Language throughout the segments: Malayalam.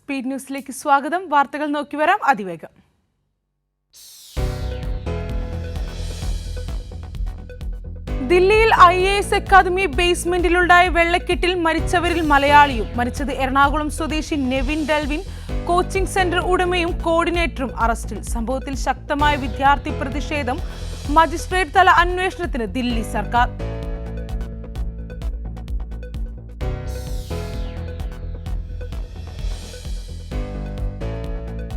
സ്പീഡ് ന്യൂസിലേക്ക് സ്വാഗതം. വാർത്തകൾ നോക്കി വരാം അതിവേഗം. ദില്ലിയിൽ IAS അക്കാദമി ബേസ്മെന്റിലുണ്ടായ വെള്ളക്കെട്ടിൽ മരിച്ചവരിൽ മലയാളിയും. മരിച്ചത് എറണാകുളം സ്വദേശി നെവിൻ ഡെൽവിൻ. കോച്ചിംഗ് സെന്റർ ഉടമയും കോർഡിനേറ്ററും അറസ്റ്റിൽ. സംഭവത്തിൽ ശക്തമായ വിദ്യാർത്ഥി പ്രതിഷേധം. മജിസ്ട്രേറ്റ് തല അന്വേഷണത്തിന് ദില്ലി സർക്കാർ.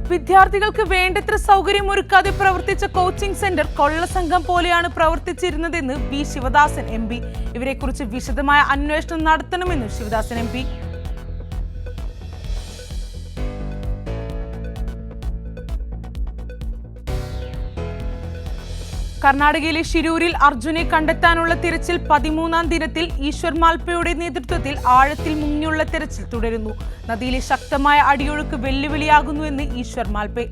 വിദ്യാർത്ഥികൾക്ക് വേണ്ടത്ര സൗകര്യമൊരുക്കാതെ പ്രവർത്തിച്ച കോച്ചിംഗ് സെന്റർ കൊള്ളസംഘം പോലെയാണ് പ്രവർത്തിച്ചിരുന്നതെന്ന് വി ശിവദാസൻ MP. ഇവരെക്കുറിച്ച് വിശദമായ അന്വേഷണം നടത്തണമെന്നും ശിവദാസൻ MP. കർണാടകയിലെ ഷിരൂരിൽ അർജുനെ കണ്ടെത്താനുള്ള തിരച്ചിൽ 13ാം ദിനത്തിൽ. ഈശ്വർ മാൽപ്പയുടെ നേതൃത്വത്തിൽ ആഴത്തിൽ മുങ്ങിയുള്ള തിരച്ചിൽ തുടരുന്നു. നദിയിലെ ശക്തമായ അടിയൊഴുക്ക് വെല്ലുവിളിയാകുന്നുവെന്ന് ഈശ്വർ മാൽപ്പെ.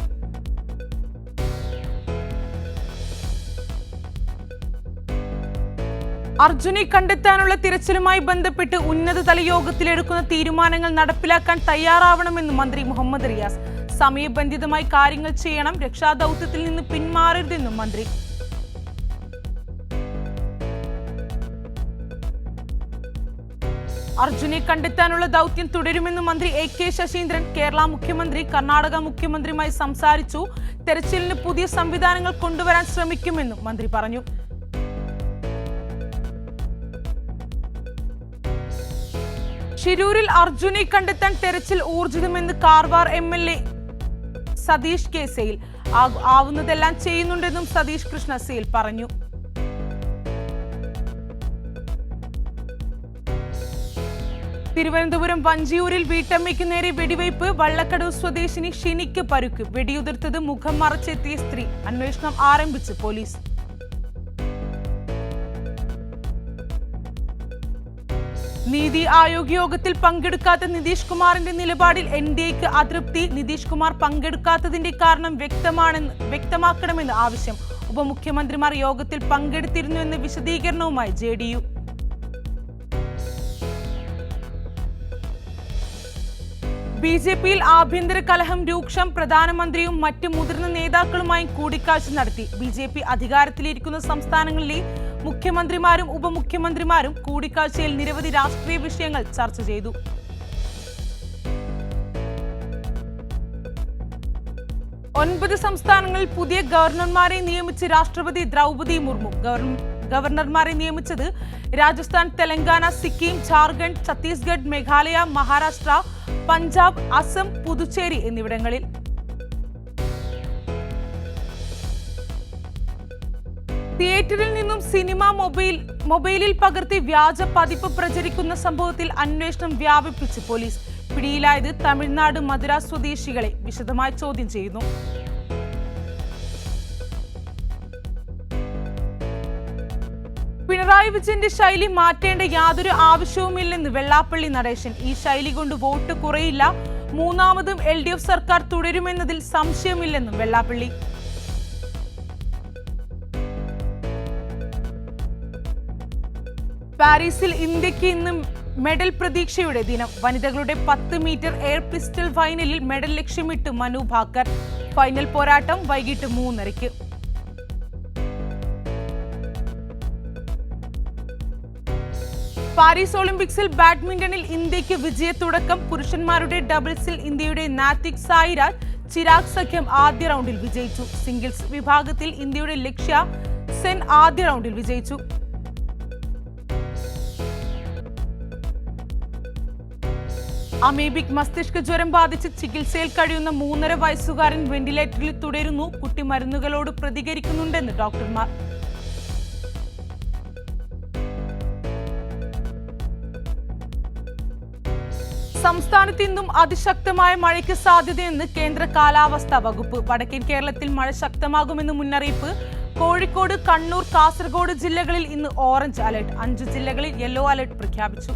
അർജുനെ കണ്ടെത്താനുള്ള തിരച്ചിലുമായി ബന്ധപ്പെട്ട് ഉന്നതതല യോഗത്തിലെടുക്കുന്ന തീരുമാനങ്ങൾ നടപ്പിലാക്കാൻ തയ്യാറാവണമെന്ന് മന്ത്രി മുഹമ്മദ് റിയാസ്. സമയബന്ധിതമായി കാര്യങ്ങൾ ചെയ്യണം. രക്ഷാദൌത്യത്തിൽ നിന്ന് പിന്മാറരുതെന്നും മന്ത്രി. അർജുനെ കണ്ടെത്താനുള്ള ദൗത്യം തുടരുമെന്ന് മന്ത്രി AK ശശീന്ദ്രൻ. കേരള മുഖ്യമന്ത്രി കർണാടക മുഖ്യമന്ത്രിയുമായി സംസാരിച്ചു. തെരച്ചിലിന് പുതിയ സംവിധാനങ്ങൾ കൊണ്ടുവരാൻ ശ്രമിക്കുമെന്നും മന്ത്രി പറഞ്ഞു. ഷിരൂരിൽ അർജുനെ കണ്ടെത്താൻ തെരച്ചിൽ ഊർജിതമെന്ന് കാർവാർ MLA സതീഷ് K സെയിൽ. ആവുന്നതെല്ലാം ചെയ്യുന്നുണ്ടെന്നും സതീഷ് കൃഷ്ണ സെയിൽ പറഞ്ഞു. തിരുവനന്തപുരം വഞ്ചിയൂരിൽ വീട്ടമ്മയ്ക്ക് നേരെ വെടിവയ്പ്. വള്ളക്കടവ് സ്വദേശിനി ഷിനിക്ക് പരുക്ക്. വെടിയുതിർത്തത് മുഖം മറച്ചെത്തിയ സ്ത്രീ. അന്വേഷണം ആരംഭിച്ച് പോലീസ്. നീതി ആയോഗ് യോഗത്തിൽ പങ്കെടുക്കാത്ത നിതീഷ് കുമാറിന്റെ നിലപാടിൽ NDAക്ക് അതൃപ്തി. നിതീഷ് കുമാർ പങ്കെടുക്കാത്തതിന്റെ കാരണം വ്യക്തമാക്കണമെന്ന് ആവശ്യം. ഉപമുഖ്യമന്ത്രിമാർ യോഗത്തിൽ പങ്കെടുത്തിരുന്നുവെന്ന വിശദീകരണവുമായി JDU. BJPയിൽ ആഭ്യന്തര കലഹം രൂക്ഷം. പ്രധാനമന്ത്രിയും മറ്റ് മുതിർന്ന നേതാക്കളുമായും കൂടിക്കാഴ്ച നടത്തി. BJP അധികാരത്തിലിരിക്കുന്ന സംസ്ഥാനങ്ങളിലെ മുഖ്യമന്ത്രിമാരും ഉപമുഖ്യമന്ത്രിമാരും കൂടിക്കാഴ്ചയിൽ നിരവധി രാഷ്ട്രീയ വിഷയങ്ങൾ ചർച്ച ചെയ്തു. ഒൻപത് സംസ്ഥാനങ്ങളിൽ പുതിയ ഗവർണർമാരെ നിയമിച്ച് രാഷ്ട്രപതി ദ്രൗപദി മുർമു. ഗവർണർമാരെ നിയമിച്ചത് രാജസ്ഥാൻ, തെലങ്കാന, സിക്കിം, ജാർഖണ്ഡ്, ഛത്തീസ്ഗഡ്, മേഘാലയ, മഹാരാഷ്ട്ര, പഞ്ചാബ്, അസം, പുതുച്ചേരി എന്നിവിടങ്ങളിൽ. തിയേറ്ററിൽ നിന്നും സിനിമ മൊബൈലിൽ പകർത്തി വ്യാജ പതിപ്പ് പ്രചരിക്കുന്ന സംഭവത്തിൽ അന്വേഷണം വ്യാപിപ്പിച്ച് പോലീസ്. പിടിയിലായത് തമിഴ്നാട് മദ്രാസ് സ്വദേശികളെ വിശദമായി ചോദ്യം ചെയ്യുന്നു. പിണറായി വിജയന്റെ ശൈലി മാറ്റേണ്ട യാതൊരു ആവശ്യവുമില്ലെന്ന് വെള്ളാപ്പള്ളി നടേശൻ. ഈ ശൈലി കൊണ്ട് വോട്ട് കുറയില്ല. മൂന്നാമതും LDF സർക്കാർ തുടരുമെന്നതിൽ സംശയമില്ലെന്നും വെള്ളാപ്പള്ളി. പാരീസിൽ ഇന്ത്യക്ക് ഇന്ന് മെഡൽ പ്രതീക്ഷയുടെ ദിനം. വനിതകളുടെ 10 മീറ്റർ എയർ പിസ്റ്റൾ ഫൈനലിൽ മെഡൽ ലക്ഷ്യമിട്ട് മനു ഭാക്കർ. ഫൈനൽ പോരാട്ടം വൈകിട്ട് 3:30. പാരീസ് ഒളിമ്പിക്സിൽ ബാഡ്മിന്റണിൽ ഇന്ത്യക്ക് വിജയത്തുടക്കം. പുരുഷന്മാരുടെ ഡബിൾസിൽ ഇന്ത്യയുടെ നാത്തിക് സായിരാജ് ചിരാഗ് സഖ്യം ആദ്യ റൗണ്ടിൽ വിജയിച്ചു. സിംഗിൾസ് വിഭാഗത്തിൽ ഇന്ത്യയുടെ ലക്ഷ്യ സെൻ ആദ്യ റൗണ്ടിൽ വിജയിച്ചു. അമീബിക് മസ്തിഷ്ക ജ്വരം ബാധിച്ച് ചികിത്സയിൽ കഴിയുന്ന 3.5 വയസ്സുകാരൻ വെന്റിലേറ്ററിൽ തുടരുന്നു. കുട്ടി മരുന്നുകളോട് പ്രതികരിക്കുന്നുണ്ടെന്ന് ഡോക്ടർമാർ. സംസ്ഥാനത്ത് ഇന്നും അതിശക്തമായ മഴയ്ക്ക് സാധ്യതയെന്ന് കേന്ദ്ര കാലാവസ്ഥാ വകുപ്പ്. വടക്കൻ കേരളത്തിൽ മഴ ശക്തമാകുമെന്ന് മുന്നറിയിപ്പ്. കോഴിക്കോട്, കണ്ണൂർ, കാസർഗോഡ് ജില്ലകളിൽ ഇന്ന് ഓറഞ്ച് അലർട്ട്. 5 ജില്ലകളിൽ യെല്ലോ അലർട്ട് പ്രഖ്യാപിച്ചു.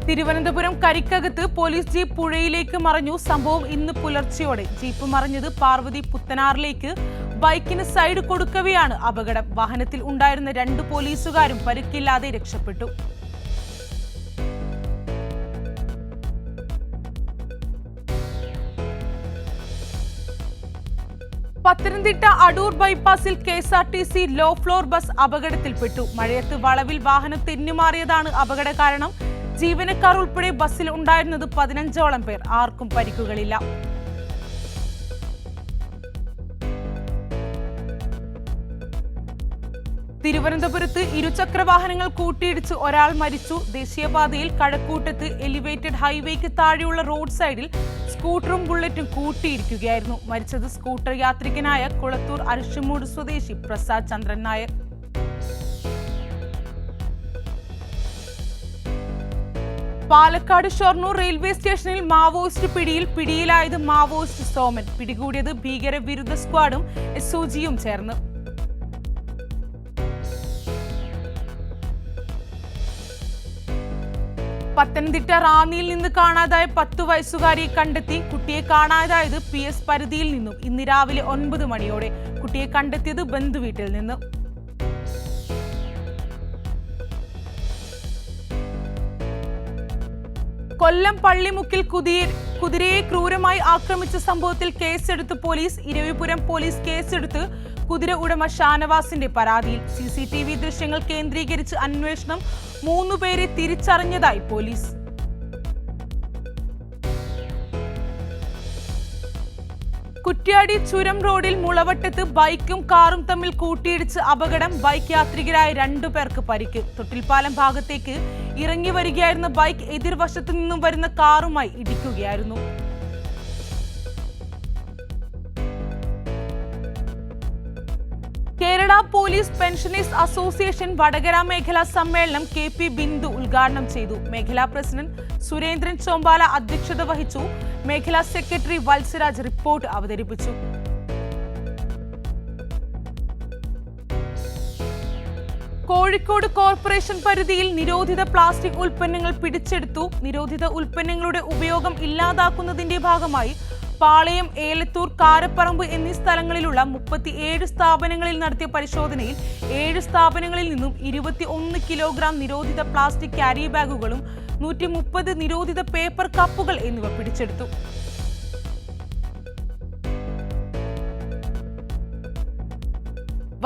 തിരുവനന്തപുരം കരിക്കകത്ത് പോലീസ് ജീപ്പ് പുഴയിലേക്ക് മറിഞ്ഞു. സംഭവം ഇന്ന് പുലർച്ചെയോടെ. ജീപ്പ് മറിഞ്ഞത് പാർവതി പുത്തനാറിലേക്ക്. ബൈക്കിന് സൈഡ് കൊടുക്കവെയാണ് അപകടം. വാഹനത്തിൽ ഉണ്ടായിരുന്ന 2 പോലീസുകാരും പരിക്കില്ലാതെ രക്ഷപ്പെട്ടു. പത്തനംതിട്ട അടൂർ ബൈപ്പാസിൽ KSRTC ലോ ഫ്ലോർ ബസ് അപകടത്തിൽപ്പെട്ടു. മഴയത്ത് വളവിൽ വാഹനം തെന്നിമാറിയതാണ് അപകട കാരണം. ജീവനക്കാർ ഉൾപ്പെടെ ബസ്സിൽ ഉണ്ടായിരുന്നത് 15ഓളം പേർ. ആർക്കും പരിക്കുകളില്ല. തിരുവനന്തപുരത്ത് ഇരുചക്ര വാഹനങ്ങൾ കൂട്ടിയിടിച്ച് ഒരാൾ മരിച്ചു. ദേശീയപാതയിൽ കഴക്കൂട്ടത്ത് എലിവേറ്റഡ് ഹൈവേക്ക് താഴെയുള്ള റോഡ് സൈഡിൽ സ്കൂട്ടറും ബുള്ളറ്റും കൂട്ടിയിടിക്കുകയായിരുന്നു. മരിച്ചത് സ്കൂട്ടർ യാത്രികനായ കുളത്തൂർ അരിശമൂട് സ്വദേശി പ്രസാദ് ചന്ദ്രൻ നായർ. പാലക്കാട് ഷൊർണൂർ റെയിൽവേ സ്റ്റേഷനിൽ മാവോയിസ്റ്റ് പിടിയിലായത് മാവോയിസ്റ്റ് സോമൻ. പിടികൂടിയത് ഭീകരവിരുദ്ധ സ്ക്വാഡും SOGയും ചേർന്ന്. പത്തനംതിട്ട റാന്നിയിൽ നിന്ന് കാണാതായ 10 വയസ്സുകാരിയെ കണ്ടെത്തി. കുട്ടിയെ കാണാതായത് PS പരിധിയിൽ നിന്നും ഇന്ന് രാവിലെ 9 മണിയോടെ. കുട്ടിയെ കണ്ടെത്തിയത് ബന്ധുവീട്ടിൽ നിന്ന്. കൊല്ലം പള്ളിമുക്കിൽ കുതിരയെ ക്രൂരമായി ആക്രമിച്ച സംഭവത്തിൽ കേസെടുത്ത് പോലീസ്. ഇരവിപുരം പോലീസ് കേസെടുത്ത് കുതിര ഉടമ ഷാനവാസിന്റെ പരാതിയിൽ. CCTV ദൃശ്യങ്ങൾ കേന്ദ്രീകരിച്ച് അന്വേഷണം. 3 പേരെ തിരിച്ചറിഞ്ഞതായി പോലീസ്. കുറ്റ്യാടി ചുരം റോഡിൽ മുളവട്ടത്ത് ബൈക്കും കാറും തമ്മിൽ കൂട്ടിയിടിച്ച് അപകടം. ബൈക്ക് യാത്രികരായ 2 പേർക്ക് പരിക്ക്. തൊട്ടിൽപ്പാലം ഭാഗത്തേക്ക് ഇറങ്ങി വരികയായിരുന്ന ബൈക്ക് എതിർവശത്തു നിന്നും വരുന്ന കാറുമായി ഇടിക്കുകയായിരുന്നു. Kerala police pensioners association Vadakara മേഖലാ സമ്മേളനം KP ബിന്ദു ഉദ്ഘാടനം ചെയ്തു. മേഖലാ പ്രസിഡന്റ് സുരേന്ദ്രൻ ചോമ്പാല അധ്യക്ഷത വഹിച്ചു. മേഖലാ സെക്രട്ടറി വത്സരാജ് റിപ്പോർട്ട് അവതരിപ്പിച്ചു. കോഴിക്കോട് കോർപ്പറേഷൻ പരിധിയിൽ നിരോധിത പ്ലാസ്റ്റിക് ഉൽപ്പന്നങ്ങൾ പിടിച്ചെടുത്തു. നിരോധിത ഉൽപ്പന്നങ്ങളുടെ ഉപയോഗം ഇല്ലാതാക്കുന്നതിന്റെ ഭാഗമായി പാളയം, ഏലത്തൂർ, കാരപ്പറമ്പ് എന്നീ സ്ഥലങ്ങളിലുള്ള 37 സ്ഥാപനങ്ങളിൽ നടത്തിയ പരിശോധനയിൽ 7 സ്ഥാപനങ്ങളിൽ നിന്നും 21 കിലോഗ്രാം നിരോധിത പ്ലാസ്റ്റിക് ക്യാരി ബാഗുകളും 130 നിരോധിത പേപ്പർ കപ്പുകൾ എന്നിവ പിടിച്ചെടുത്തു.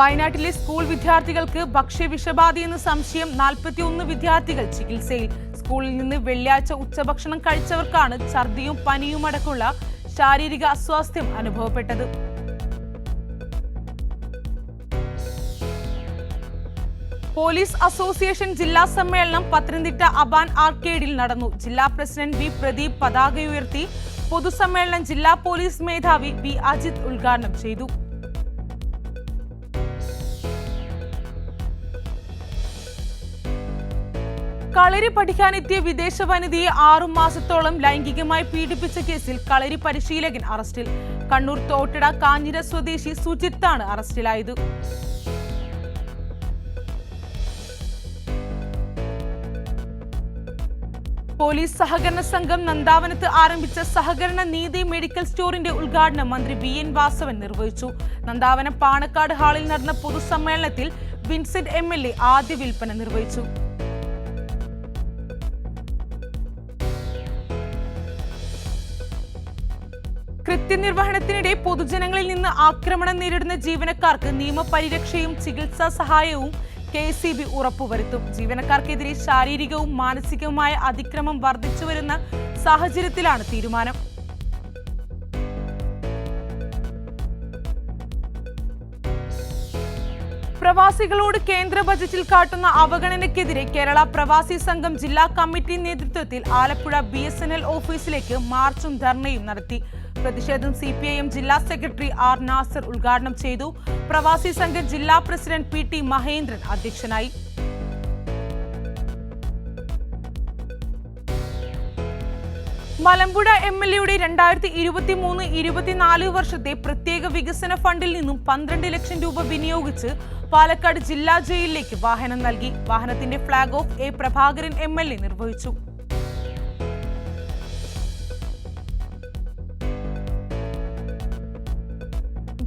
വയനാട്ടിലെ സ്കൂൾ വിദ്യാർത്ഥികൾക്ക് ഭക്ഷ്യവിഷബാധയെന്ന് സംശയം. 41 വിദ്യാർത്ഥികൾ ചികിത്സയിൽ. സ്കൂളിൽ നിന്ന് വെള്ളിയാഴ്ച ഉച്ചഭക്ഷണം കഴിച്ചവർക്കാണ് ഛർദിയും പനിയുമടക്കമുള്ള ശാരീരിക അസ്വാസ്ഥ്യം അനുഭവപ്പെട്ടത്. പോലീസ് അസോസിയേഷൻ ജില്ലാ സമ്മേളനം പത്തനംതിട്ട അബാൻ ആർക്കേഡിൽ നടന്നു. ജില്ലാ പ്രസിഡന്റ് V പ്രദീപ് പതാകയുയർത്തി. പൊതുസമ്മേളനം ജില്ലാ പോലീസ് മേധാവി V അജിത് ഉദ്ഘാടനം ചെയ്തു. കളരി പഠിക്കാനെത്തിയ വിദേശ വനിതയെ 6 മാസത്തോളം ലൈംഗികമായി പീഡിപ്പിച്ച കേസിൽ കളരി പരിശീലകൻ അറസ്റ്റിൽ. കണ്ണൂർ തോട്ടട കാഞ്ഞിര സ്വദേശി സുജിത്താണ് അറസ്റ്റിലായത്. പോലീസ് സഹകരണ സംഘം നന്ദാവനത്ത് ആരംഭിച്ച സഹകരണ നീതി മെഡിക്കൽ സ്റ്റോറിന്റെ ഉദ്ഘാടനം മന്ത്രി VN വാസവൻ നിർവഹിച്ചു. നന്ദാവനം പാണക്കാട് ഹാളിൽ നടന്ന പൊതുസമ്മേളനത്തിൽ വിൻസെന്റ് MLA ആദ്യ വിൽപ്പന നിർവഹിച്ചു. കൃത്യനിർവഹണത്തിനിടെ പൊതുജനങ്ങളിൽ നിന്ന് ആക്രമണം നേരിടുന്ന ജീവനക്കാർക്ക് നിയമപരിരക്ഷയും ചികിത്സാ സഹായവും KSEB ഉറപ്പുവരുത്തും. ജീവനക്കാർക്കെതിരെ ശാരീരികവും മാനസികവുമായ അതിക്രമം വർദ്ധിച്ചുവരുന്ന സാഹചര്യത്തിലാണ് തീരുമാനം. പ്രവാസികളോട് കേന്ദ്ര ബജറ്റിൽ കാട്ടുന്ന അവഗണനയ്ക്കെതിരെ കേരള പ്രവാസി സംഘം ജില്ലാ കമ്മിറ്റി നേതൃത്വത്തിൽ ആലപ്പുഴ BSNL ഓഫീസിലേക്ക് മാർച്ചും ധർണയും നടത്തി. പ്രതിഷേധം CPIM ജില്ലാ സെക്രട്ടറി R നാസർ ഉദ്ഘാടനം ചെയ്തു. പ്രവാസി സംഘം ജില്ലാ പ്രസിഡന്റ് PT മഹേന്ദ്രൻ അധ്യക്ഷനായി. മലമ്പുഴ MLAയുടെ 2023-24 വർഷത്തെ പ്രത്യേക വികസന ഫണ്ടിൽ നിന്നും 12 ലക്ഷം രൂപ വിനിയോഗിച്ച് പാലക്കാട് ജില്ലാ ജയിലിലേക്ക് വാഹനം നൽകി. വാഹനത്തിന്റെ flag off A Prabhakaran MLA നിർവഹിച്ചു.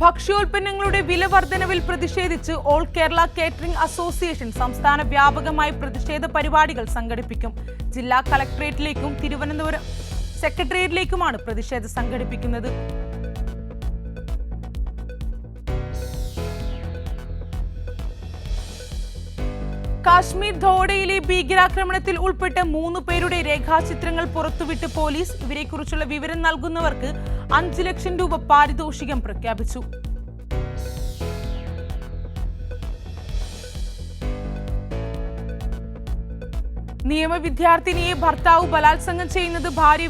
ഭക്ഷ്യോൽപ്പന്നങ്ങളുടെ വില വർധനവിൽ പ്രതിഷേധിച്ച് ഓൾ കേരള കേറ്ററിംഗ് അസോസിയേഷൻ സംസ്ഥാന വ്യാപകമായി പ്രതിഷേധ പരിപാടികൾ സംഘടിപ്പിക്കും. ജില്ലാ കളക്ടറേറ്റിലേക്കും തിരുവനന്തപുരം സെക്രട്ടേറിയറ്റിലേക്കുമാണ് പ്രതിഷേധം സംഘടിപ്പിക്കുന്നത്. കാശ്മീർ ധോഡയിലെ ഭീകരാക്രമണത്തിൽ ഉൾപ്പെട്ട 3 പേരുടെ രേഖാചിത്രങ്ങൾ പുറത്തുവിട്ട് പോലീസ്. ഇവരെക്കുറിച്ചുള്ള വിവരം നൽകുന്നവർക്ക് 5 ലക്ഷം രൂപ പാരിതോഷികം പ്രഖ്യാപിച്ചു. നിയമ വിദ്യാർത്ഥിനിയെ ഭർത്താവ് ബലാത്സംഗം ചെയ്യുന്നത് ഭാര്യ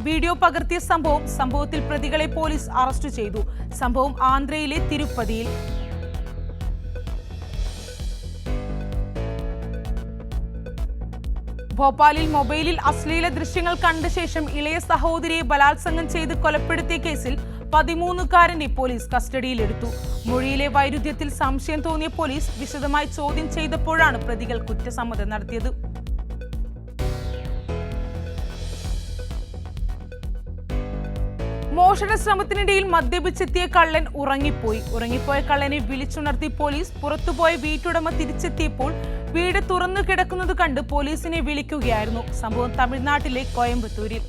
വീഡിയോ പകർത്തിയ സംഭവത്തിൽ പ്രതികളെ പോലീസ് അറസ്റ്റ് ചെയ്തു. സംഭവം ആന്ധ്രയിലെ തിരുപ്പതിയിൽ. ഭോപ്പാലിൽ മൊബൈലിൽ അശ്ലീല ദൃശ്യങ്ങൾ കണ്ട ശേഷം ഇളയ സഹോദരിയെ ബലാത്സംഗം ചെയ്ത് കൊലപ്പെടുത്തിയ കേസിൽ 13-കാരനെ പോലീസ് കസ്റ്റഡിയിലെടുത്തു. മൊഴിയിലെ വൈരുദ്ധ്യത്തിൽ സംശയം തോന്നിയ പോലീസ് വിശദമായി ചോദ്യം ചെയ്തപ്പോഴാണ് പ്രതികൾ കുറ്റസമ്മതം നടത്തിയത്. മോഷണ ശ്രമത്തിനിടയിൽ മദ്യപിച്ചെത്തിയ കള്ളൻ ഉറങ്ങിപ്പോയ കള്ളനെ വിളിച്ചുണർത്തി പോലീസ്. പുറത്തുപോയ വീട്ടുടമ തിരിച്ചെത്തിയപ്പോൾ വീട് തുറന്നു കിടക്കുന്നത് കണ്ട് പോലീസിനെ വിളിക്കുകയായിരുന്നു. സംഭവം തമിഴ്നാട്ടിലെ കോയമ്പത്തൂരിൽ.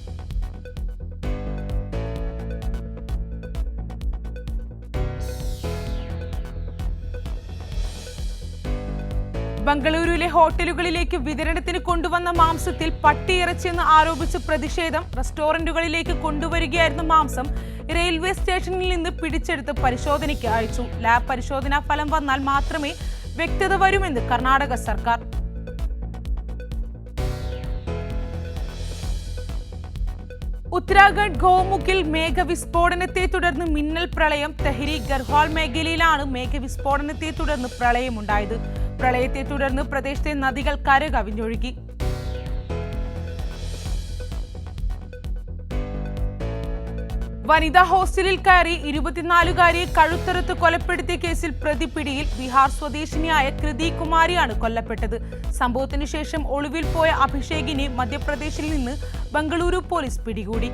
ബംഗളൂരുവിലെ ഹോട്ടലുകളിലേക്ക് വിതരണത്തിന് കൊണ്ടുവന്ന മാംസത്തിൽ പട്ടിയിറച്ചിയെന്ന് ആരോപിച്ച് പ്രതിഷേധം. റെസ്റ്റോറന്റുകളിലേക്ക് കൊണ്ടുവരികയായിരുന്ന മാംസം റെയിൽവേ സ്റ്റേഷനിൽ നിന്ന് പിടിച്ചെടുത്ത് പരിശോധനയ്ക്ക് അയച്ചു. ലാബ് പരിശോധനാ ഫലം വന്നാൽ മാത്രമേ വ്യക്തത വരുമെന്ന് കർണാടക സർക്കാർ. ഉത്തരാഖണ്ഡ് ഗോമുഖിൽ മേഘവിസ്ഫോടനത്തെ തുടർന്ന് മിന്നൽ പ്രളയം. തെഹ്രി ഗർഹ്വാൾ മേഖലയിലാണ് മേഘവിസ്ഫോടനത്തെ തുടർന്ന് പ്രളയമുണ്ടായത്. പ്രളയത്തെ തുടർന്ന് പ്രദേശത്തെ നദികൾ കരകവിഞ്ഞൊഴുകി. വനിതാ ഹോസ്റ്റലിൽ കയറി 24-കാരിയെ കഴുത്തറുത്ത് കൊലപ്പെടുത്തിയ കേസിൽ പ്രതി പിടിയിൽ. ബീഹാർ സ്വദേശിനിയായ കൃതി കുമാരിയാണ് കൊല്ലപ്പെട്ടത്. സംഭവത്തിനു ശേഷം ഒളിവിൽ പോയ അഭിഷേകിനെ മധ്യപ്രദേശിൽ നിന്ന് ബംഗളൂരു പോലീസ് പിടികൂടി.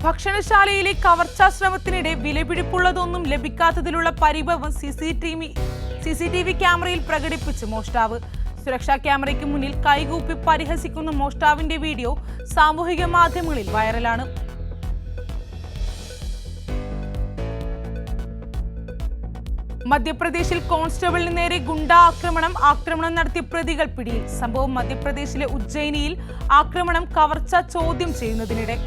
ഭക്ഷണശാലയിലെ കവർച്ചാ ശ്രമത്തിനിടെ വിലപിടിപ്പുള്ളതൊന്നും ലഭിക്കാത്തതിലുള്ള പരിഭവം സിസിടിവി ക്യാമറയിൽ പ്രകടിപ്പിച്ച് മോഷ്ടാവ്. സുരക്ഷാ ക്യാമറയ്ക്ക് മുന്നിൽ കൈകൂപ്പി പരിഹസിക്കുന്ന മോഷ്ടാവിന്റെ വീഡിയോ സാമൂഹിക മാധ്യമങ്ങളിൽ വൈറലാണ്. മധ്യപ്രദേശിൽ കോൺസ്റ്റബിളിന് നേരെ ഗുണ്ടാ ആക്രമണം നടത്തിയ പ്രതികൾ പിടിയിൽ. സംഭവം മധ്യപ്രദേശിലെ ഉജ്ജയിനിയിൽ. ആക്രമണം കവർച്ച ചോദ്യം ചെയ്യുന്നതിനിടെ.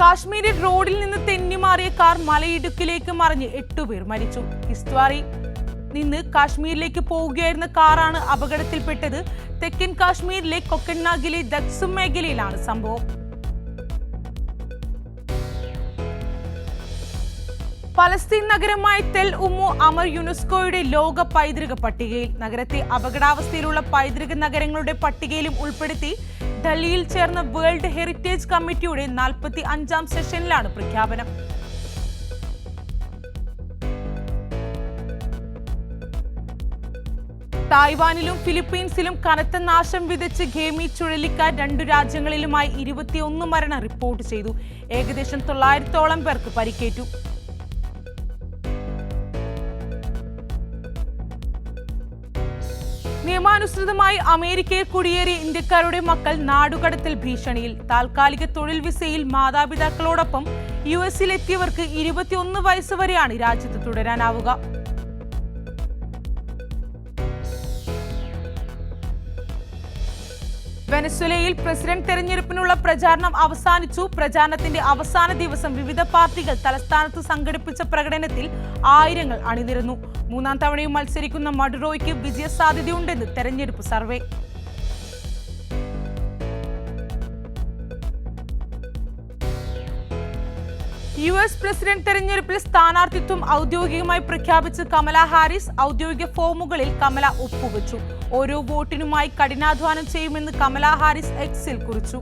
കാശ്മീരിൽ റോഡിൽ നിന്ന് തെന്നിമാറിയ കാർ മലയിടുക്കിലേക്ക് മറിഞ്ഞ് 8 പേർ മരിച്ചു. കിസ്ത്വാറിൽ നിന്ന് കാശ്മീരിലേക്ക് പോവുകയായിരുന്ന കാറാണ് അപകടത്തിൽപ്പെട്ടത്. തെക്കൻ കാശ്മീരിലെ കൊക്കണ്ണാഗിലെ ദക്സും മേഖലയിലാണ് സംഭവം. പലസ്തീൻ നഗരമായ തെൽ ഉമ്മു അമർ യുനെസ്കോയുടെ ലോക പൈതൃക പട്ടികയിൽ. നഗരത്തെ അപകടാവസ്ഥയിലുള്ള പൈതൃക നഗരങ്ങളുടെ പട്ടികയിലും ഉൾപ്പെടുത്തി. ഡൽഹിയിൽ ചേർന്ന വേൾഡ് ഹെറിറ്റേജ് കമ്മിറ്റിയുടെ 45-ാം സെഷനിലാണ് പ്രഖ്യാപനം. തായ്വാനിലും ഫിലിപ്പീൻസിലും കനത്ത നാശം വിതച്ച് ഖേമി ചുഴലിക്കാറ്റ്. 2 രാജ്യങ്ങളിലുമായി 21 മരണം റിപ്പോർട്ട് ചെയ്തു. ഏകദേശം 900-ഓളം പേർക്ക് പരിക്കേറ്റു. നിയമാനുസൃതമായി അമേരിക്കയിൽ കുടിയേറിയ ഇന്ത്യക്കാരുടെ മക്കൾ നാടുകടത്തൽ ഭീഷണിയിൽ. താൽക്കാലിക തൊഴിൽ വിസയിൽ മാതാപിതാക്കളോടൊപ്പം US-ലെത്തിയവർക്ക് 21 വയസ്സ് വരെയാണ് രാജ്യത്ത് തുടരാനാവുക. വെനസ്വേലയിൽ പ്രസിഡന്റ് തെരഞ്ഞെടുപ്പിനുള്ള പ്രചാരണം അവസാനിച്ചു. പ്രചാരണത്തിന്റെ അവസാന ദിവസം വിവിധ പാർട്ടികൾ തലസ്ഥാനത്ത് സംഘടിപ്പിച്ച പ്രകടനത്തിൽ ആയിരങ്ങൾ അണിനിരന്നു. 3-ാം തവണയും മത്സരിക്കുന്ന മഡുറോയ്ക്ക് വിജയസാധ്യതയുണ്ടെന്ന് തെരഞ്ഞെടുപ്പ് സർവേ. US പ്രസിഡന്റ് തെരഞ്ഞെടുപ്പിൽ സ്ഥാനാർത്ഥിത്വം ഔദ്യോഗികമായി പ്രഖ്യാപിച്ച് കമല ഹാരിസ്. ഔദ്യോഗിക ഫോമുകളിൽ കമല ഒപ്പുവെച്ചു. ഓരോ വോട്ടിനുമായി കഠിനാധ്വാനം ചെയ്യുമെന്ന് കമല ഹാരിസ് എക്സിൽ കുറിച്ചു.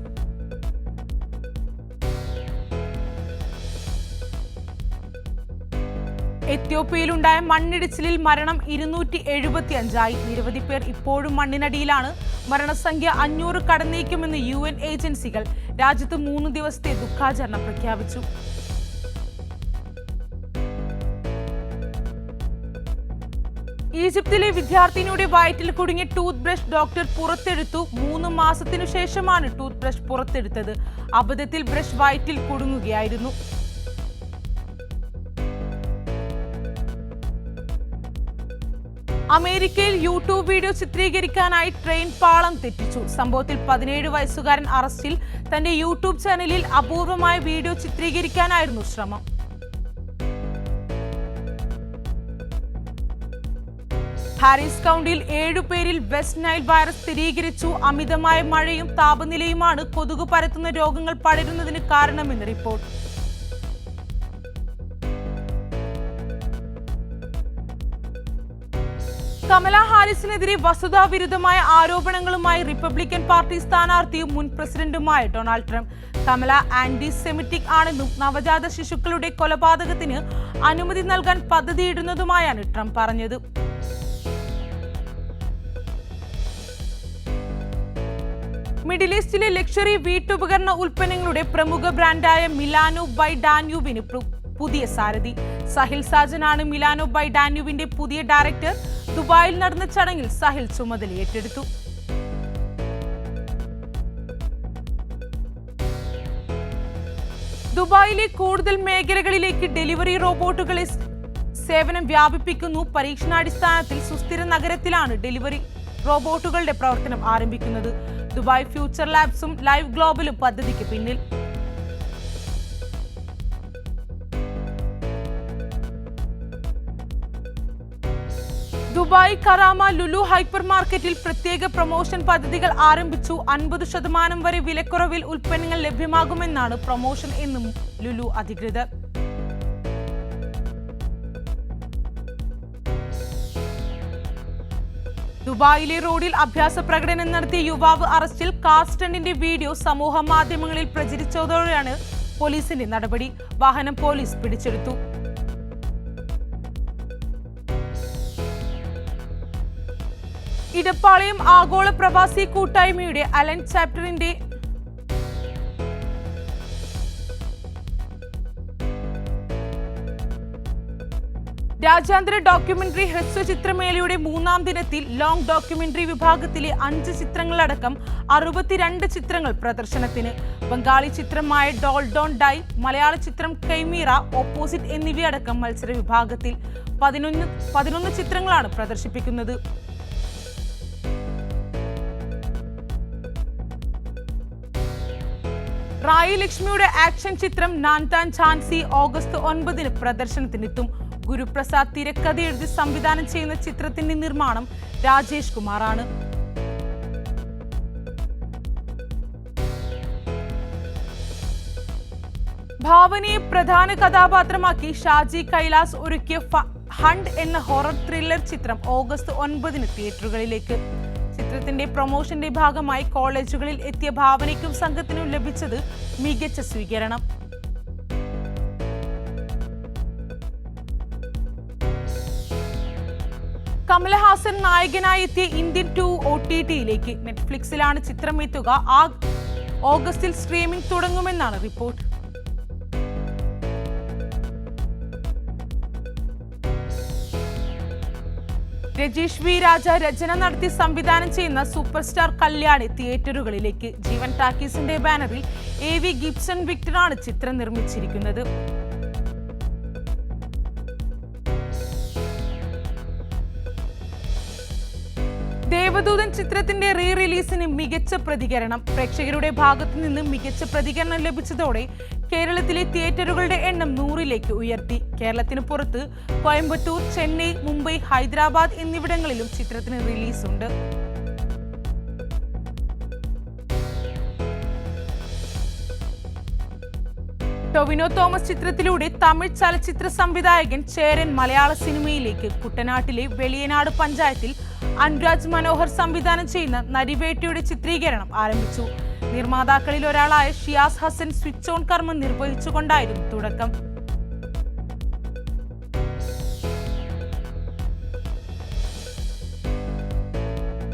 എത്യോപ്യയിലുണ്ടായ മണ്ണിടിച്ചിലിൽ മരണം 275. നിരവധി പേർ ഇപ്പോഴും മണ്ണിനടിയിലാണ്. മരണസംഖ്യ 500 കടന്നേക്കുമെന്ന് UN ഏജൻസികൾ. രാജ്യത്ത് 3 ദിവസത്തെ ദുഃഖാചരണം പ്രഖ്യാപിച്ചു. ഈജിപ്തിലെ വിദ്യാർത്ഥിനിയുടെ വയറ്റിൽ കുടുങ്ങിയ ടൂത്ത് ബ്രഷ് ഡോക്ടർ പുറത്തെടുത്തു. 3 മാസത്തിനു ശേഷമാണ് ടൂത്ത് ബ്രഷ് പുറത്തെടുത്തത്. അബദ്ധത്തിൽ ബ്രഷ് വയറ്റിൽ കുടുങ്ങുകയായിരുന്നു. അമേരിക്കയിൽ യൂട്യൂബ് വീഡിയോ ചിത്രീകരിക്കാനായി ട്രെയിൻ പാളം തെറ്റിച്ചു. സംഭവത്തിൽ 17 വയസ്സുകാരൻ അറസ്റ്റിൽ. തന്റെ യൂട്യൂബ് ചാനലിൽ അപൂർവമായ വീഡിയോ ചിത്രീകരിക്കാനായിരുന്നു ശ്രമം. ഹാരിസ് കൗണ്ടിയിൽ 7 പേരിൽ വെസ്റ്റ് നൈൽ വൈറസ് സ്ഥിരീകരിച്ചു. അമിതമായ മഴയും താപനിലയുമാണ് കൊതുക് പരത്തുന്ന രോഗങ്ങൾ പടരുന്നതിന് കാരണമെന്ന് റിപ്പോർട്ട്. കമല ഹാരിസിനെതിരെ വസ്തുതാവിരുദ്ധമായ ആരോപണങ്ങളുമായി റിപ്പബ്ലിക്കൻ പാർട്ടി സ്ഥാനാർത്ഥിയും മുൻ പ്രസിഡന്റുമായ Donald Trump. Kamala anti Semitic ആണെന്നും നവജാത ശിശുക്കളുടെ കൊലപാതകത്തിന് അനുമതി നൽകാൻ പദ്ധതിയിടുന്നതുമായാണ് ട്രംപ് പറഞ്ഞത്. മിഡിൽ ഈസ്റ്റിലെ ലക്ഷറി വീട്ടുപകരണ ഉൽപ്പന്നങ്ങളുടെ പ്രമുഖ ബ്രാൻഡായ മിലാനോ ബൈ ഡാന്യൂബിന് പുതിയ സാരഥി. സഹിൽ സാജനാണ് മിലാനോ ബൈ ഡാന്യൂബിന്റെ പുതിയ ഡയറക്ടർ. ദുബായിൽ നടന്ന ചടങ്ങിൽ സഹിൽ ചുമതല ഏറ്റെടുത്തു. ദുബായിലെ കൂടുതൽ മേഖലകളിലേക്ക് ഡെലിവറി റോബോട്ടുകളെ സേവനം വ്യാപിപ്പിക്കുന്നു. പരീക്ഷണാടിസ്ഥാനത്തിൽ സുസ്ഥിര നഗരത്തിലാണ് ഡെലിവറി റോബോട്ടുകളുടെ പ്രവർത്തനം ആരംഭിക്കുന്നത്. ദുബായ് ഫ്യൂച്ചർ ലാബ്സും ലൈവ് ഗ്ലോബലും പദ്ധതിക്ക് പിന്നിൽ. ദുബായ് കറാമ ലുലു ഹൈപ്പർ മാർക്കറ്റിൽ പ്രത്യേക പ്രൊമോഷൻ പദ്ധതികൾ ആരംഭിച്ചു. 50% വരെ വിലക്കുറവിൽ ഉൽപ്പന്നങ്ങൾ ലഭ്യമാകുമെന്നാണ് പ്രൊമോഷൻ എന്നും ലുലു അധികൃതർ. ദുബായിലെ റോഡിൽ അഭ്യാസ പ്രകടനം നടത്തിയ യുവാവ് അറസ്റ്റിൽ. കാർ സ്റ്റണ്ടിന്റെ വീഡിയോ സമൂഹ മാധ്യമങ്ങളിൽ പ്രചരിച്ചതോടെയാണ് പോലീസിന്റെ നടപടി. വാഹനം പോലീസ് പിടിച്ചെടുത്തു. ഇടപ്പാളയം ആഗോള പ്രവാസി കൂട്ടായ്മയുടെ അലൻ ചാപ്റ്ററിന്റെ രാജ്യാന്തര ഡോക്യുമെന്ററി ഹ്രസ്വചിത്രമേളയുടെ 3ാം ദിനത്തിൽ ലോങ് ഡോക്യുമെന്ററി വിഭാഗത്തിലെ 5 ചിത്രങ്ങളടക്കം 62 ചിത്രങ്ങൾ പ്രദർശനത്തിന്. ബംഗാളി ചിത്രമായ ഡോൾ ഡോൺ ഡൈ, മലയാള ചിത്രം കൈമീറ, ഓപ്പോസിറ്റ് എന്നിവയടക്കം മത്സര വിഭാഗത്തിൽ 11 ചിത്രങ്ങളാണ് പ്രദർശിപ്പിക്കുന്നത്. റായി ലക്ഷ്മിയുടെ ആക്ഷൻ ചിത്രം നാൻതാൻ ഝാൻസി ഓഗസ്റ്റ് 9 പ്രദർശനത്തിനെത്തും. ഗുരുപ്രസാദ് തിരക്കഥ എഴുതി സംവിധാനം ചെയ്യുന്ന ചിത്രത്തിന്റെ നിർമ്മാണം രാജേഷ് കുമാറാണ്. ഭാവനയെ പ്രധാന കഥാപാത്രമാക്കി ഷാജി കൈലാസ് ഒരുക്കിയ ഹണ്ട് എന്ന ഹൊറർ ത്രില്ലർ ചിത്രം ഓഗസ്റ്റ് 9 തിയേറ്ററുകളിലേക്ക്. ചിത്രത്തിന്റെ പ്രൊമോഷന്റെ ഭാഗമായി കോളേജുകളിൽ എത്തിയ ഭാവനയ്ക്കും സംഘത്തിനും ലഭിച്ചത് മികച്ച സ്വീകരണം. കമലഹാസൻ നായകനായി എത്തിയ ഇന്ത്യൻ 2 OTT-യിലേക്ക്. നെറ്റ്ഫ്ലിക്സിലാണ് ചിത്രം എത്തുക. ഓഗസ്റ്റിൽ സ്ട്രീമിംഗ് തുടങ്ങുമെന്നാണ് റിപ്പോർട്ട്. രജീഷ് വി രാജ രചന നടത്തി സംവിധാനം ചെയ്യുന്ന സൂപ്പർ സ്റ്റാർ കല്യാണി തിയേറ്ററുകളിലേക്ക്. ജീവൻ ടാക്കീസിന്റെ ബാനറിൽ AV ഗിബ്സൺ വിക്ടറാണ് ചിത്രം നിർമ്മിച്ചിരിക്കുന്നത്. ദേവദൂതൻ ചിത്രത്തിന്റെ റീ റിലീസിന് മികച്ച പ്രതികരണം. പ്രേക്ഷകരുടെ ഭാഗത്തു നിന്ന് മികച്ച പ്രതികരണം ലഭിച്ചതോടെ കേരളത്തിലെ തിയേറ്ററുകളുടെ എണ്ണം 100ലേക്ക് ഉയർത്തി. കേരളത്തിന് പുറത്ത് കോയമ്പത്തൂർ, ചെന്നൈ, മുംബൈ, ഹൈദരാബാദ് എന്നിവിടങ്ങളിലും ചിത്രത്തിന് റിലീസുണ്ട്. ടൊവിനോ തോമസ് ചിത്രത്തിലൂടെ തമിഴ് ചലച്ചിത്ര സംവിധായകൻ ചേരൻ മലയാള സിനിമയിലേക്ക്. കുട്ടനാട്ടിലെ വെളിയനാട് പഞ്ചായത്തിൽ അനുരാജ് മനോഹർ സംവിധാനം ചെയ്യുന്ന നരിവേട്ടയുടെ ചിത്രീകരണം ആരംഭിച്ചു. നിർമ്മാതാക്കളിൽ ഒരാളായ ഷിയാസ് ഹസൻ സ്വിച്ച് ഓൺ കർമ്മം നിർവഹിച്ചുകൊണ്ടായിരുന്നു തുടക്കം.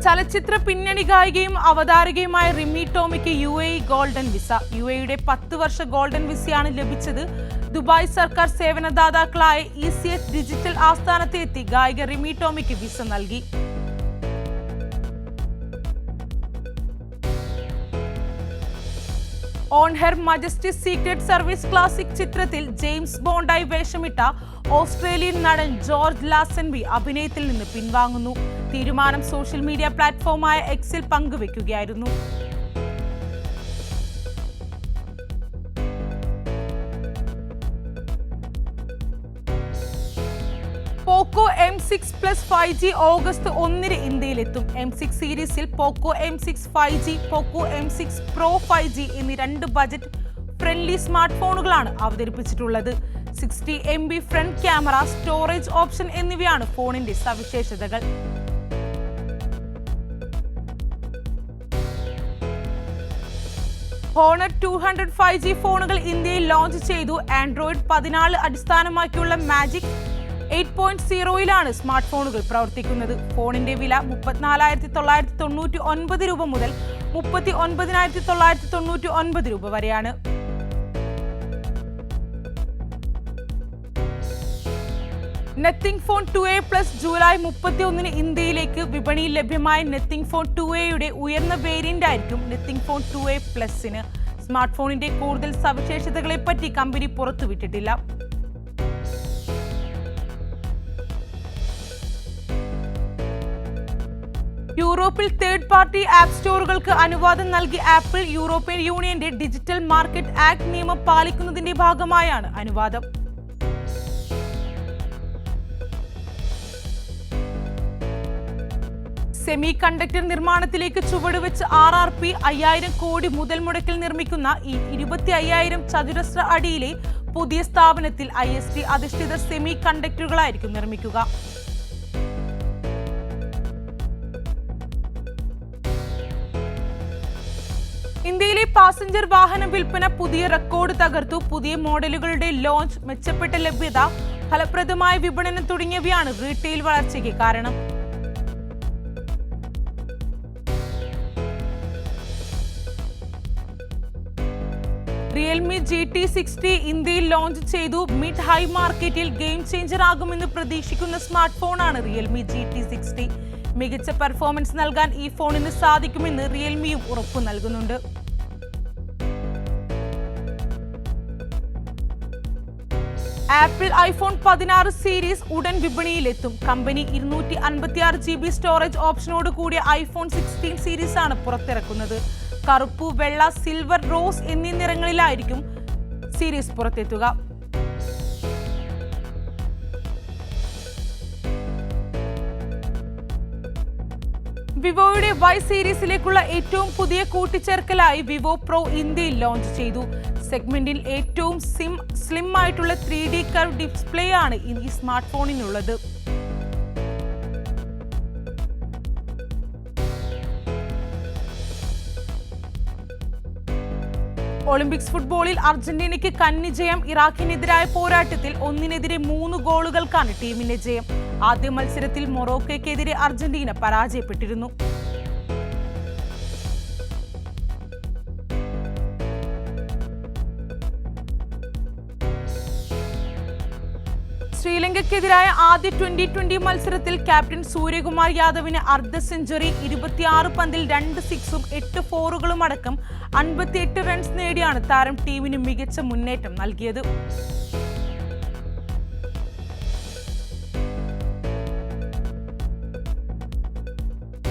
ചലച്ചിത്ര പിന്നണി ഗായികയും അവതാരകയുമായ റിമി ടോമിക്ക് UAE ഗോൾഡൻ വിസ. UAEയുടെ 10 വർഷ ഗോൾഡൻ വിസയാണ് ലഭിച്ചത്. ദുബായ് സർക്കാർ സേവനദാതാക്കളായ ECH ഡിജിറ്റൽ ആസ്ഥാനത്ത് എത്തി ഗായിക റിമി ടോമിക്ക് വിസ നൽകി. On her majesty secret service classic ചിത്രത്തിൽ ജെയിംസ് ബോണ്ടായി വേഷമിട്ട ഓസ്ട്രേലിയൻ നടൻ ജോർജ് ലാസൻബി അഭിനയത്തിൽ നിന്ന് പിൻവാങ്ങുന്നു. തീരുമാനം സോഷ്യൽ മീഡിയ പ്ലാറ്റ്ഫോമായ എക്സിൽ പങ്കുവെക്കുകയായിരുന്നു. പോക്കോ M6 Plus 5G August 1 ഇന്ത്യയിലെത്തും. M6 സീരീസിൽ പോക്കോ M6 5G, പോക്കോ M6 Pro 5G എന്നീ 2 ബജറ്റ് ഫ്രണ്ട്ലി സ്മാർട്ട് ഫോണുകളാണ് അവതരിപ്പിച്ചിട്ടുള്ളത്. 60 MB front camera, storage option എന്നിവയാണ് ഫോണിന്റെ സവിശേഷതകൾ. ഹോണർ 200 5G ഫോണുകൾ ഇന്ത്യയിൽ ലോഞ്ച് ചെയ്തു. ആൻഡ്രോയിഡ് 14 അടിസ്ഥാനമാക്കിയുള്ള മാജിക് 8.0 സ്മാർട്ട് ഫോണുകൾ പ്രവർത്തിക്കുന്നത്. ഫോണിന്റെ വില 34,999 രൂപ മുതൽ 39,999 രൂപ വരെയാണ്. Nothing phone 2A plus July 31 ഇന്ത്യയിലേക്ക് വിപണിയിൽ ലഭ്യമായ നത്തിങ് ഫോൺ 2Aയുടെ ഉയർന്ന വേരിയന്റ് ആയിരിക്കും നത്തിങ് ഫോൺ 2A പ്ലസിന്. സ്മാർട്ട് ഫോണിന്റെ കൂടുതൽ സവിശേഷതകളെ പറ്റി കമ്പനി പുറത്തുവിട്ടിട്ടില്ല. യൂറോപ്പിൽ തേർഡ് പാർട്ടി ആപ്പ് സ്റ്റോറുകൾക്ക് അനുവാദം നൽകി ആപ്പിൾ. യൂറോപ്യൻ യൂണിയന്റെ ഡിജിറ്റൽ മാർക്കറ്റ് ആക്ട് നിയമം പാലിക്കുന്നതിന്റെ ഭാഗമായാണ് അനുവാദം. സെമി കണ്ടക്ടർ നിർമ്മാണത്തിലേക്ക് ചുവടുവെച്ച് RRP 5000 കോടി മുതൽ മുടക്കിൽ നിർമ്മിക്കുന്ന ഈ 25,000 ചതുരശ്ര അടിയിലെ പുതിയ സ്ഥാപനത്തിൽ IST അധിഷ്ഠിത സെമി കണ്ടക്ടറുകളായിരിക്കും നിർമ്മിക്കുക. ഇന്ത്യയിലെ പാസഞ്ചർ വാഹന വിൽപ്പന പുതിയ റെക്കോർഡ് തകർത്തു. പുതിയ മോഡലുകളുടെ ലോഞ്ച്, മെച്ചപ്പെട്ട ലഭ്യത, ഫലപ്രദമായ വിപണനം തുടങ്ങിയവയാണ് റീറ്റെയിൽ വളർച്ചയ്ക്ക് കാരണം. റിയൽമി GT60 ഇന്ത്യയിൽ ലോഞ്ച് ചെയ്തു. മിഡ് ഹൈ മാർക്കറ്റിൽ ഗെയിം ചേഞ്ചർ ആകുമെന്ന് പ്രതീക്ഷിക്കുന്ന സ്മാർട്ട് ഫോണാണ് റിയൽമി GT60. മികച്ച പെർഫോമൻസ് നൽകാൻ ഈ ഫോണിന് സാധിക്കുമെന്ന് റിയൽമിയും ഉറപ്പു നൽകുന്നുണ്ട്. ആപ്പിൾ iPhone 16 സീരീസ് ഉടൻ വിപണിയിലെത്തും. കമ്പനി 256 GB സ്റ്റോറേജ് ഓപ്ഷനോട് കൂടിയ iPhone 16 സീരീസ് ആണ് പുറത്തിറക്കുന്നത്. കറുപ്പ്, വെള്ള, സിൽവർ, റോസ് എന്നീ നിറങ്ങളിലായിരിക്കും സീരീസ് പുറത്തെത്തുക. വിവോയുടെ Y സീരീസിലേക്കുള്ള ഏറ്റവും പുതിയ കൂട്ടിച്ചേർക്കലായി വിവോ പ്രോ ഇന്ത്യയിൽ ലോഞ്ച് ചെയ്തു. സെഗ്മെന്റിൽ ഏറ്റവും സ്ലിം ആയിട്ടുള്ള 3D കർവ് ഡിസ്പ്ലേ ആണ് ഈ സ്മാർട്ട് ഫോണിനുള്ളത്. ഒളിമ്പിക്സ് ഫുട്ബോളിൽ അർജന്റീനയ്ക്ക് കന്നി ജയം. ഇറാഖിനെതിരായ പോരാട്ടത്തിൽ 1-3 ഗോളുകൾക്കാണ് ടീമിന്റെ ജയം. ആദ്യ മത്സരത്തിൽ മൊറോക്കോയ്ക്കെതിരെ അർജന്റീന പരാജയപ്പെട്ടിരുന്നു. ശ്രീലങ്കയ്ക്കെതിരായ ആദ്യ 2020 മത്സരത്തിൽ ക്യാപ്റ്റൻ സൂര്യകുമാർ യാദവിന് അർദ്ധ സെഞ്ചുറി. 26 പന്തിൽ 2 സിക്സും 8 ഫോറുകളും അടക്കം 58 റൺസ് നേടിയാണ് താരം ടീമിന് മികച്ച മുന്നേറ്റം നൽകിയത്.